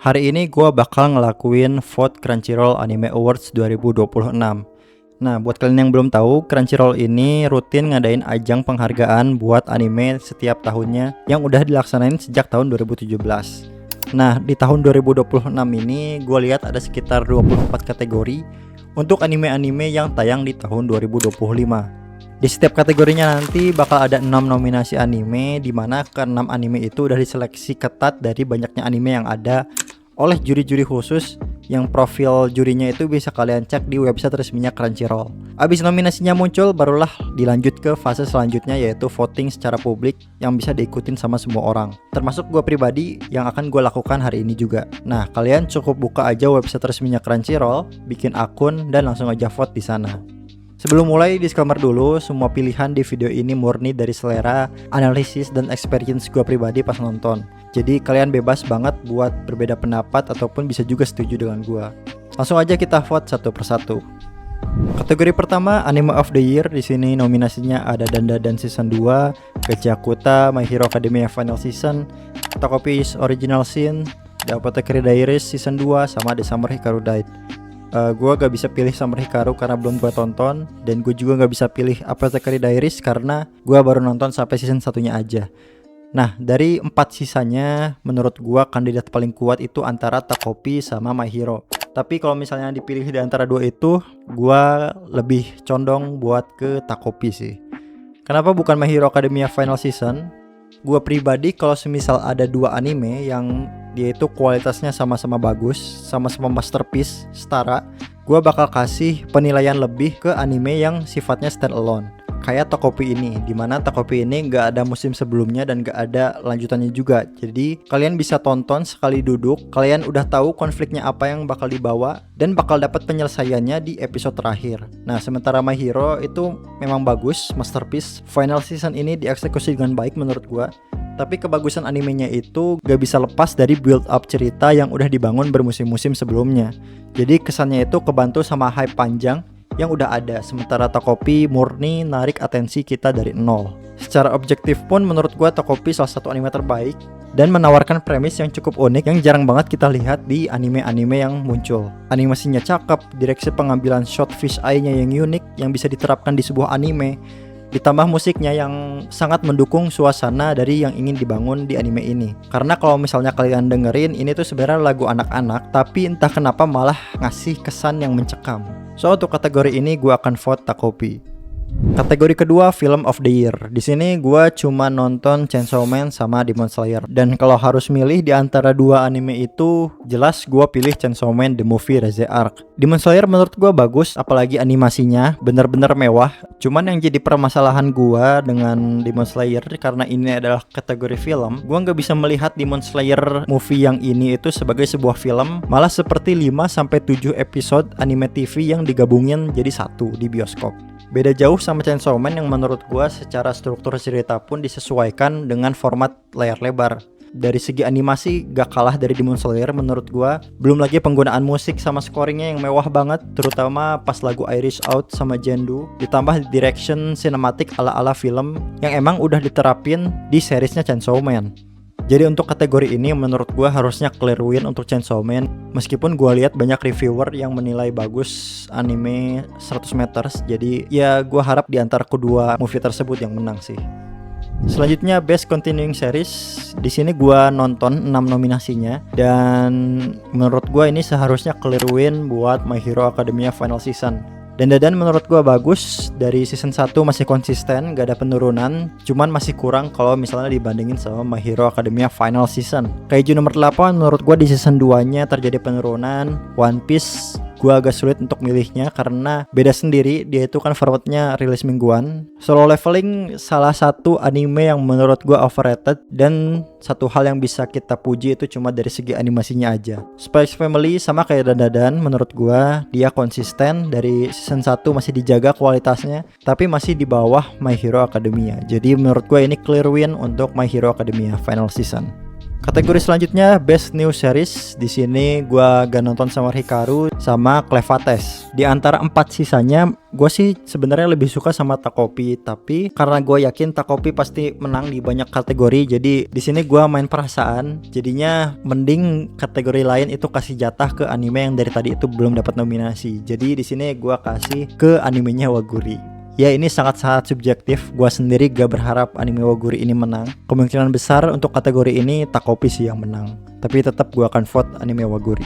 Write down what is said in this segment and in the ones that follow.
Hari ini gue bakal ngelakuin vote Crunchyroll Anime Awards 2026. Nah, buat kalian yang belum tahu, Crunchyroll ini rutin ngadain ajang penghargaan buat anime setiap tahunnya yang udah dilaksanain sejak tahun 2017. Nah, di tahun 2026 ini gue lihat ada sekitar 24 kategori untuk anime-anime yang tayang di tahun 2025. Di setiap kategorinya nanti bakal ada 6 nominasi anime, di mana ke-6 anime itu udah diseleksi ketat dari banyaknya anime yang ada oleh juri-juri khusus yang profil jurinya itu bisa kalian cek di website resminya Crunchyroll. Abis nominasinya muncul, barulah dilanjut ke fase selanjutnya, yaitu voting secara publik yang bisa diikutin sama semua orang, termasuk gue pribadi yang akan gue lakukan hari ini juga. Nah, kalian cukup buka aja website resminya Crunchyroll, bikin akun, dan langsung aja vote di sana. Sebelum mulai, disclaimer dulu, semua pilihan di video ini murni dari selera, analisis, dan experience gue pribadi pas nonton. Jadi kalian bebas banget buat berbeda pendapat ataupun bisa juga setuju dengan gue. Langsung aja kita vote satu persatu. Kategori pertama, Anime of the Year. Di sini nominasinya ada Dandadan Season 2, Gachiakuta, My Hero Academia Final Season, Takopi's Original Sin, The Apothecary Diaries Season 2, sama The Summer Hikaru Died. Gue gak bisa pilih Summer Hikaru karena belum gue tonton, dan gue juga gak bisa pilih Apothecary Diaries karena gue baru nonton sampai season satunya aja. Nah, dari 4 sisanya menurut gue kandidat paling kuat itu antara Takopi sama My Hero. Tapi kalau misalnya dipilih di antara dua itu, gue lebih condong buat ke Takopi sih. Kenapa bukan My Hero Academia Final Season? Gue pribadi kalau semisal ada dua anime yang dia itu kualitasnya sama-sama bagus, sama-sama masterpiece, setara, gue bakal kasih penilaian lebih ke anime yang sifatnya standalone. Kayak Takopi ini, dimana Takopi ini gak ada musim sebelumnya dan gak ada lanjutannya juga. Jadi kalian bisa tonton sekali duduk, kalian udah tahu konfliknya apa yang bakal dibawa dan bakal dapat penyelesaiannya di episode terakhir. Nah, sementara My Hero itu memang bagus, masterpiece. Final season ini dieksekusi dengan baik menurut gua. Tapi kebagusan animenya itu gak bisa lepas dari build up cerita yang udah dibangun bermusim-musim sebelumnya. Jadi kesannya itu kebantu sama hype panjang yang udah ada, sementara Takopi murni narik atensi kita dari nol. Secara objektif pun menurut gua Takopi salah satu anime terbaik dan menawarkan premis yang cukup unik yang jarang banget kita lihat di anime-anime yang muncul. Animasinya cakep, direksi pengambilan shot fish eye-nya yang unik yang bisa diterapkan di sebuah anime, ditambah musiknya yang sangat mendukung suasana dari yang ingin dibangun di anime ini. Karena kalau misalnya kalian dengerin, ini tuh sebenarnya lagu anak-anak, tapi entah kenapa malah ngasih kesan yang mencekam. So, untuk kategori ini gue akan vote Takopi. Kategori kedua, Film of the Year. Di sini gue cuma nonton Chainsaw Man sama Demon Slayer. Dan kalau harus milih di antara dua anime itu, jelas gue pilih Chainsaw Man The Movie Rise Arc. Demon Slayer menurut gue bagus, apalagi animasinya bener-bener mewah. Cuman yang jadi permasalahan gue dengan Demon Slayer, karena ini adalah kategori film, gue nggak bisa melihat Demon Slayer movie yang ini itu sebagai sebuah film, malah seperti 5-7 episode anime TV yang digabungin jadi satu di bioskop. Beda jauh sama Chainsaw Man yang menurut gua secara struktur cerita pun disesuaikan dengan format layar lebar. Dari segi animasi gak kalah dari Demon Slayer menurut gua. Belum lagi penggunaan musik sama scoringnya yang mewah banget, terutama pas lagu Irish Out sama Jendu, ditambah direction sinematik ala-ala film yang emang udah diterapin di seriesnya Chainsaw Man. Jadi untuk kategori ini menurut gue harusnya clear win untuk Chainsaw Man. Meskipun gue lihat banyak reviewer yang menilai bagus anime 100 meters. Jadi ya gue harap di antara kedua movie tersebut yang menang sih. Selanjutnya Best Continuing Series. Di sini gue nonton 6 nominasinya dan menurut gue ini seharusnya clear win buat My Hero Academia Final Season. Dan menurut gue bagus, dari season 1 masih konsisten, gak ada penurunan, cuman masih kurang kalau misalnya dibandingin sama My Hero Academia Final Season. Kaiju nomor 8 menurut gue di season 2 nya terjadi penurunan. One Piece gue agak sulit untuk milihnya karena beda sendiri, dia itu kan formatnya rilis mingguan. Solo Leveling salah satu anime yang menurut gue overrated, dan satu hal yang bisa kita puji itu cuma dari segi animasinya aja. Spy X Family sama kayak Dandadan, menurut gue dia konsisten, dari season 1 masih dijaga kualitasnya, tapi masih di bawah My Hero Academia. Jadi menurut gue ini clear win untuk My Hero Academia Final Season. Kategori selanjutnya Best New Series. Di sini gua gak nonton sama Hikaru sama Clevates. Di antara 4 sisanya, gue sih sebenarnya lebih suka sama Takopi, tapi karena gue yakin Takopi pasti menang di banyak kategori, jadi di sini gue main perasaan. Jadinya mending kategori lain itu kasih jatah ke anime yang dari tadi itu belum dapat nominasi. Jadi di sini gue kasih ke animenya Waguri. Ya ini sangat-sangat subjektif. Gua sendiri gak berharap anime Waguri ini menang. Kemungkinan besar untuk kategori ini Takopi sih yang menang. Tapi tetap gua akan vote anime Waguri.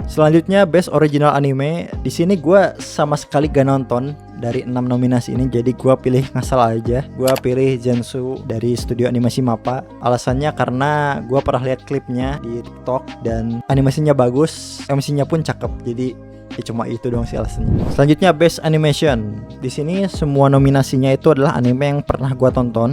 Selanjutnya Best Original Anime. Di sini gua sama sekali gak nonton dari 6 nominasi ini, jadi gua pilih ngasal aja. Gua pilih Zensu dari studio animasi MAPPA. Alasannya karena gua pernah lihat klipnya di TikTok dan animasinya bagus, MC-nya pun cakep. Jadi cuma itu doang sih alasannya. Selanjutnya Best Animation. Di sini semua nominasinya itu adalah anime yang pernah gua tonton.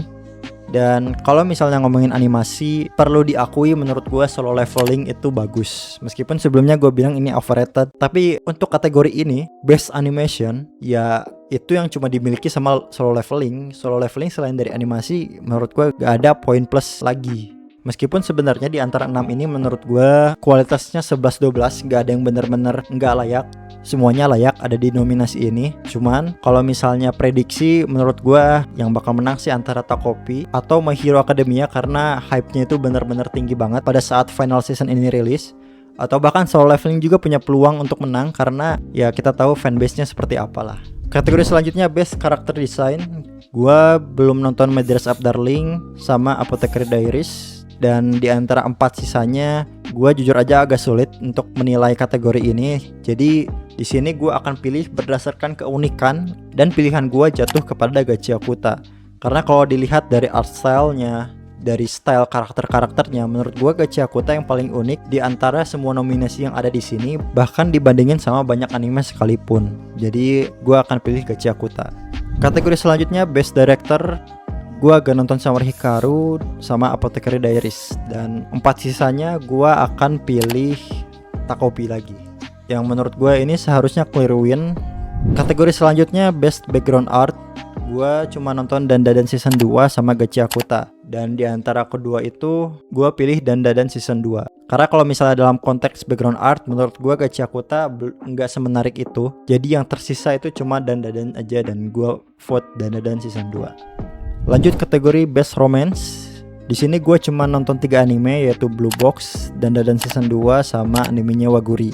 Dan kalau misalnya ngomongin animasi, perlu diakui menurut gua Solo Leveling itu bagus. Meskipun sebelumnya gua bilang ini overrated, tapi untuk kategori ini Best Animation, ya itu yang cuma dimiliki sama Solo Leveling. Solo Leveling selain dari animasi, menurut gua gak ada poin plus lagi. Meskipun sebenarnya di antara 6 ini menurut gue kualitasnya 11-12, gak ada yang bener-bener gak layak. Semuanya layak ada di nominasi ini. Cuman kalau misalnya prediksi, menurut gue yang bakal menang sih antara Takopi atau My Hero Academia, karena hype-nya itu bener-bener tinggi banget pada saat final season ini rilis. Atau bahkan Solo Leveling juga punya peluang untuk menang, karena ya kita tahu fanbase-nya seperti apalah. Kategori selanjutnya Best Character Design. Gua belum nonton My Dress Up Darling sama Apothecary Diaries. Dan di antara 4 sisanya, gue jujur aja agak sulit untuk menilai kategori ini. Jadi di sini gue akan pilih berdasarkan keunikan dan pilihan gue jatuh kepada Gachiakuta. Karena kalau dilihat dari art style-nya, dari style karakter-karakternya, menurut gue Gachiakuta yang paling unik di antara semua nominasi yang ada di sini, bahkan dibandingin sama banyak anime sekalipun. Jadi gue akan pilih Gachiakuta. Kategori selanjutnya Best Director. Gua gak nonton sama Hikaru sama Apothecary Diaries. Dan 4 sisanya gua akan pilih Takopi lagi, yang menurut gue ini seharusnya clear win. Kategori selanjutnya Best Background Art. Gua cuma nonton Dandadan Season 2 sama Gachiakuta. Dan di antara kedua itu gua pilih Dandadan Season 2. Karena kalau misalnya dalam konteks background art, menurut gua Gachiakuta nggak semenarik itu. Jadi yang tersisa itu cuma Dandadan aja, dan gua vote Dandadan Season 2. Lanjut kategori Best Romance. Di sini gue cuma nonton 3 anime, yaitu Blue Box, Dandadan Season 2 sama animenya Waguri.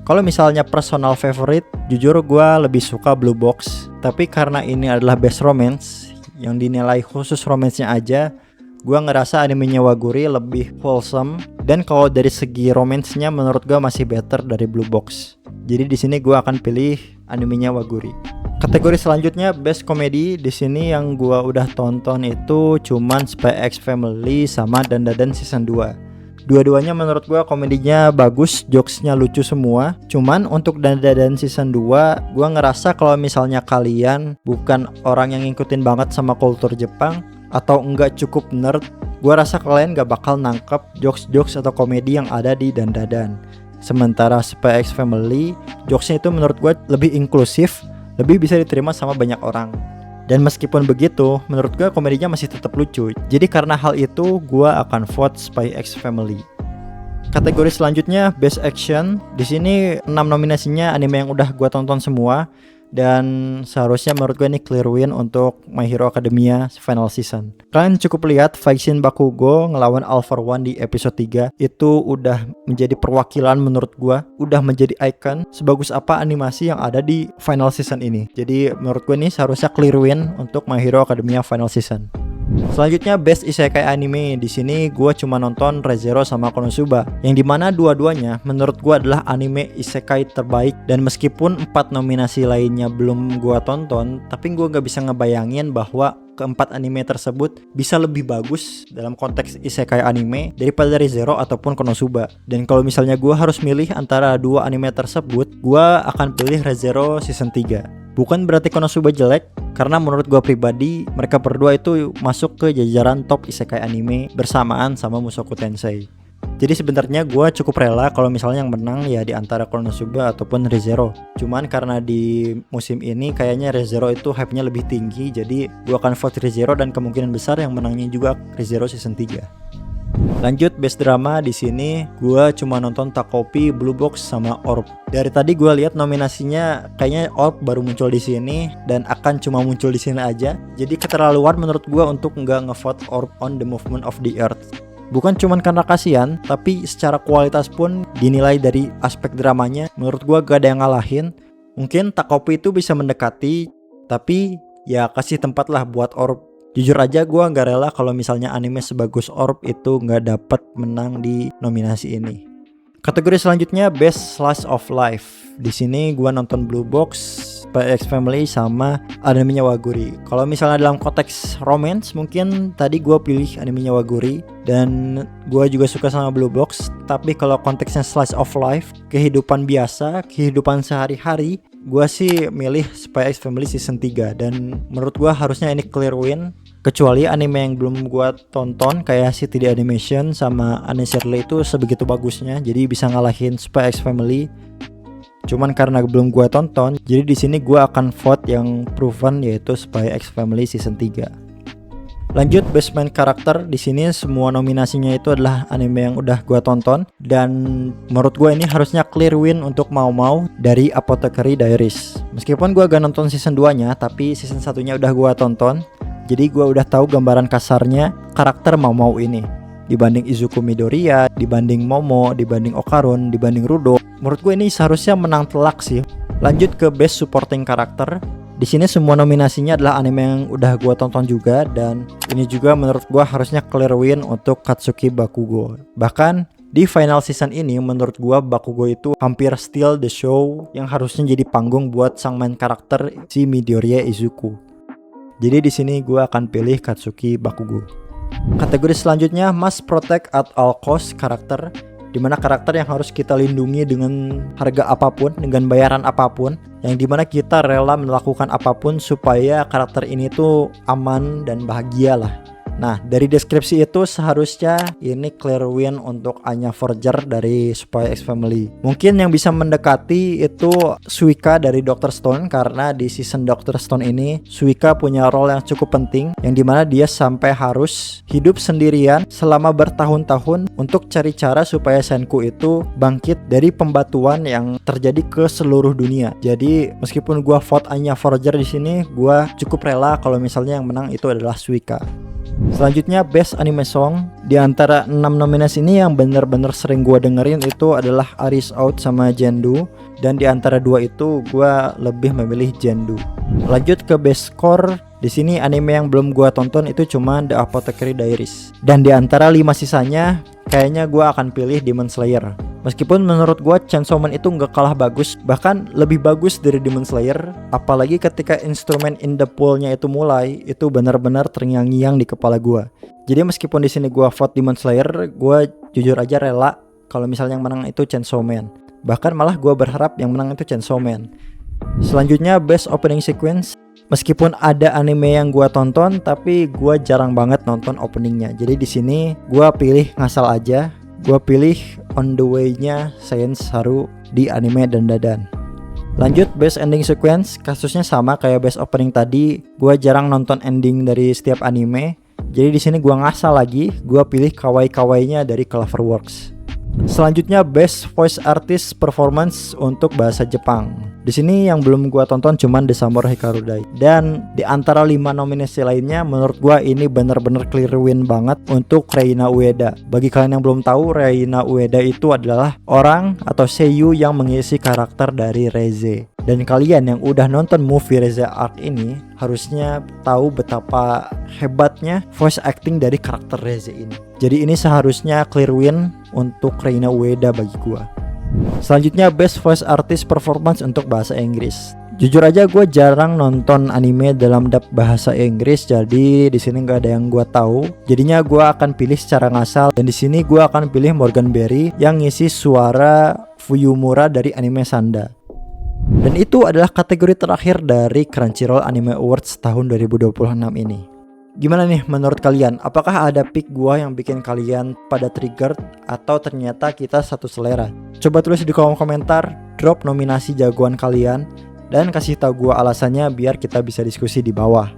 Kalau misalnya personal favorite, jujur gue lebih suka Blue Box. Tapi karena ini adalah Best Romance, yang dinilai khusus romance-nya aja, gue ngerasa animenya Waguri lebih wholesome. Dan kalau dari segi romance-nya menurut gue masih better dari Blue Box. Jadi di sini gue akan pilih animenya Waguri. Kategori selanjutnya Best Comedy. Di sini yang gua udah tonton itu cuman Spy X Family sama Dandadan Season 2. Dua-duanya menurut gua komedinya bagus, jokesnya lucu semua. Cuman untuk Dandadan Season 2, gua ngerasa kalau misalnya kalian bukan orang yang ngikutin banget sama kultur Jepang atau enggak cukup nerd, gua rasa kalian gak bakal nangkep jokes-jokes atau komedi yang ada di Dandadan. Sementara Spy X Family, jokesnya itu menurut gua lebih inklusif, lebih bisa diterima sama banyak orang. Dan meskipun begitu, menurut gue komedinya masih tetap lucu. Jadi karena hal itu, gue akan vote Spy X Family. Kategori selanjutnya Best Action. Di sini 6 nominasinya anime yang udah gue tonton semua. Dan seharusnya menurut gue ini clear win untuk My Hero Academia final season. Kalian cukup lihat fight scene Bakugo ngelawan All For One di episode 3. Itu udah menjadi perwakilan menurut gue, udah menjadi icon sebagus apa animasi yang ada di final season ini. Jadi menurut gue ini seharusnya clear win untuk My Hero Academia final season. Selanjutnya Best Isekai Anime. Di sini gue cuma nonton Re:Zero sama Konosuba, yang dimana dua-duanya menurut gue adalah anime isekai terbaik. Dan meskipun 4 nominasi lainnya belum gue tonton, tapi gue gak bisa ngebayangin bahwa keempat anime tersebut bisa lebih bagus dalam konteks isekai anime daripada Re:Zero ataupun Konosuba. Dan kalau misalnya gue harus milih antara 2 anime tersebut, gue akan pilih Re:Zero season 3. Bukan berarti Konosuba jelek, karena menurut gue pribadi mereka berdua itu masuk ke jajaran top isekai anime bersamaan sama Mushoku Tensei. Jadi sebenarnya gue cukup rela kalau misalnya yang menang ya di antara Konosuba ataupun Re:Zero. Cuman karena di musim ini kayaknya Re:Zero itu hype-nya lebih tinggi, jadi gue akan vote Re:Zero dan kemungkinan besar yang menangnya juga Re:Zero season 3. Lanjut best drama, di sini gua cuma nonton Takopi, Blue Box sama Orb. Dari tadi gua lihat nominasinya kayaknya Orb baru muncul di sini dan akan cuma muncul di sini aja. Jadi keterlaluan menurut gua untuk nggak ngevote Orb on the Movement of the Earth. Bukan cuman karena kasihan, tapi secara kualitas pun dinilai dari aspek dramanya. Menurut gua gak ada yang ngalahin. Mungkin Takopi itu bisa mendekati, tapi ya kasih tempat lah buat Orb. Jujur aja gue nggak rela kalau misalnya anime sebagus Orb itu nggak dapat menang di nominasi ini. Kategori selanjutnya Best Slice of Life. Di sini gue nonton Blue Box, Spy X Family sama animenya Waguri. Kalau misalnya dalam konteks romance, mungkin tadi gue pilih animenya Waguri dan gue juga suka sama Blue Box. Tapi kalau konteksnya Slice of Life, kehidupan biasa, kehidupan sehari-hari, gue sih milih Spy X Family season 3 dan menurut gue harusnya ini clear win. Kecuali anime yang belum gue tonton kayak City the Animation sama Anne Shirley itu sebegitu bagusnya, jadi bisa ngalahin Spy X Family. Cuman karena belum gue tonton, jadi di sini gue akan vote yang proven yaitu Spy X Family season 3. Lanjut Best Main Character, di sini semua nominasinya itu adalah anime yang udah gue tonton dan menurut gue ini harusnya clear win untuk Mau Mau dari Apothecary Diaries. Meskipun gue gak nonton season 2-nya, tapi season 1-nya udah gue tonton. Jadi gue udah tahu gambaran kasarnya karakter Mau Mau ini. Dibanding Izuku Midoriya, dibanding Momo, dibanding Okarun, dibanding Rudo, menurut gue ini seharusnya menang telak sih. Lanjut ke Best Supporting Character. Di sini semua nominasinya adalah anime yang udah gue tonton juga dan ini juga menurut gue harusnya clear win untuk Katsuki Bakugo. Bahkan di final season ini menurut gue Bakugo itu hampir steal the show yang harusnya jadi panggung buat sang main karakter si Midoriya Izuku. Jadi di sini gue akan pilih Katsuki Bakugo. Kategori selanjutnya Must Protect at All Cost karakter, dimana karakter yang harus kita lindungi dengan harga apapun, dengan bayaran apapun, yang dimana kita rela melakukan apapun supaya karakter ini tuh aman dan bahagia lah. Nah, dari deskripsi itu seharusnya ini clear win untuk Anya Forger dari Spy X Family. Mungkin yang bisa mendekati itu Suika dari Dr. Stone, karena di season Dr. Stone ini Suika punya role yang cukup penting, yang dimana dia sampai harus hidup sendirian selama bertahun-tahun untuk cari cara supaya Senku itu bangkit dari pembatuan yang terjadi ke seluruh dunia. Jadi meskipun gua vote Anya Forger di sini, gua cukup rela kalau misalnya yang menang itu adalah Suika. Selanjutnya Best Anime Song. Di antara 6 nominasi ini yang bener-bener sering gue dengerin itu adalah Aris Out sama Jendu. Dan di antara dua itu gue lebih memilih Jendu. Lanjut ke Best Score. Di sini anime yang belum gue tonton itu cuma The Apothecary Diaries. Dan di antara 5 sisanya kayaknya gue akan pilih Demon Slayer. Meskipun menurut gue Chainsaw Man itu nggak kalah bagus, bahkan lebih bagus dari Demon Slayer. Apalagi ketika instrumen In the Pool-nya itu mulai, itu benar-benar terngiang-ngiang di kepala gue. Jadi meskipun di sini gue vote Demon Slayer, gue jujur aja rela kalau misalnya yang menang itu Chainsaw Man. Bahkan malah gue berharap yang menang itu Chainsaw Man. Selanjutnya Best Opening Sequence. Meskipun ada anime yang gue tonton, tapi gue jarang banget nonton openingnya. Jadi di sini gue pilih ngasal aja. Gue pilih On the Way-nya Science Haru di anime Dandadan. Lanjut Best Ending Sequence. Kasusnya sama kayak Best Opening tadi. Gue jarang nonton ending dari setiap anime. Jadi di sini gue ngasal lagi. Gue pilih kawaii-kawaiinya dari Cloverworks. Selanjutnya Best Voice Artist Performance untuk bahasa Jepang. Di sini yang belum gua tonton cuman The Samurai Hikarudai. Dan di antara 5 nominasi lainnya menurut gua ini benar-benar clear win banget untuk Reina Ueda. Bagi kalian yang belum tahu, Reina Ueda itu adalah orang atau seiyu yang mengisi karakter dari Reze. Dan kalian yang udah nonton movie Reze Arc ini harusnya tahu betapa hebatnya voice acting dari karakter Reze ini. Jadi ini seharusnya clear win untuk Reina Ueda bagi gua. Selanjutnya Best Voice Artist Performance untuk bahasa Inggris. Jujur aja gue jarang nonton anime dalam dub bahasa Inggris, jadi di sini nggak ada yang gue tahu. Jadinya gue akan pilih secara ngasal dan di sini gue akan pilih Morgan Berry yang ngisi suara Fuyumura dari anime Sanda. Dan itu adalah kategori terakhir dari Crunchyroll Anime Awards tahun 2026 ini. Gimana nih menurut kalian? Apakah ada pick gua yang bikin kalian pada triggered atau ternyata kita satu selera? Coba tulis di kolom komentar, drop nominasi jagoan kalian dan kasih tahu gua alasannya biar kita bisa diskusi di bawah.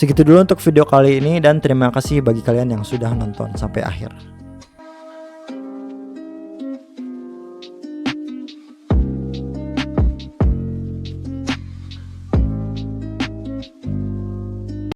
Segitu dulu untuk video kali ini dan terima kasih bagi kalian yang sudah nonton sampai akhir.